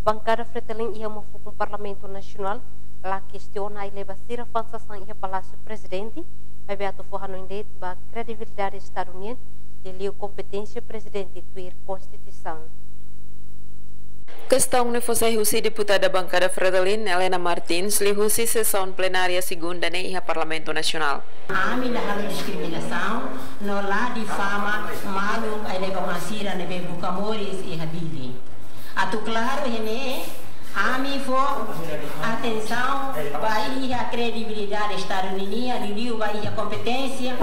Bancada Fretilin ia mafukung Parlamento Nacional la questiona e leva sira fansação ia Palácio Presidente, vai beato forrano indet ba credibilidade estadunidense de liu competência presidente tuir Constituição. Questão ne fosse husi deputada bancada Fretilin Helena Martins li husi sessão plenária segunda ne iha Parlamento Nacional. Ami da hal discriminação no lá de fama malu ai leva masira ne be bucamores e habibi. Atu claro hene ami fo atenção vai a credibilidade estadunidense liu vai a competência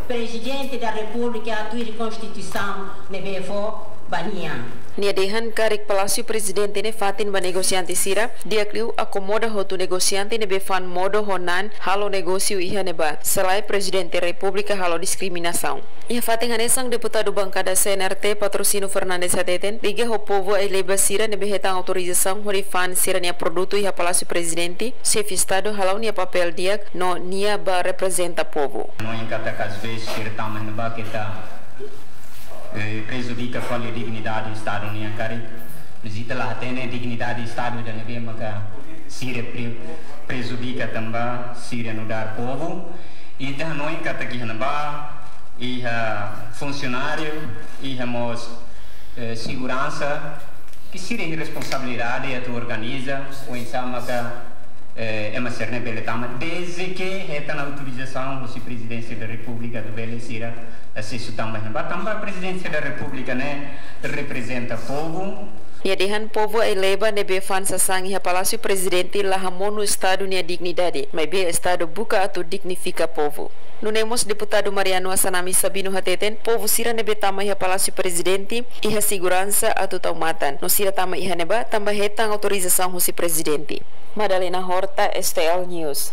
presidente da República atuir Constituição ne be fo banian. Niadehan karik Palácio Presidente ne fatin ba negosiante sira, dia kliu akomoda hotu negosiante ne befan modo honan halo negócio iha neba, selai Presidente República halo diskriminação. Iha fatin hanesang deputado bancada CNRT Patrocínio Fernandes Hateten, liga ho povo e leba sira ne behetang autorização horifan sira nia produto iha Palácio Presidente, chefe Estado halau nia papel dia no nia ba representa povo. No encata às vezes sira tamas no ba kita prejudica a dignidade do Estado nia kari visita lá tem dignidade do Estado da neve maka sira prejudica também sira no dar povo e da não encata aqui na ba e funcionário e mos segurança que sira responsabilidade a tu organiza ou então maka é uma certa beleza, desde que é na autorização da Presidência da República do Belezira, acesso também. Também a Presidência da República né representa o povo. Niadehan povo e leba ne befan sasang iha Palácio Presidente la hamonu Estado nia dignidade, mas be Estado buka atau dignifica povo. Nunemos deputado Mariano Asanami Sabino Hateten, povo sira ne betama iha Palácio Presidente iha segurança atau taumatan. No sira tama iha neba tambah hetang autorização husi Presidente. Madalena Horta, STL News.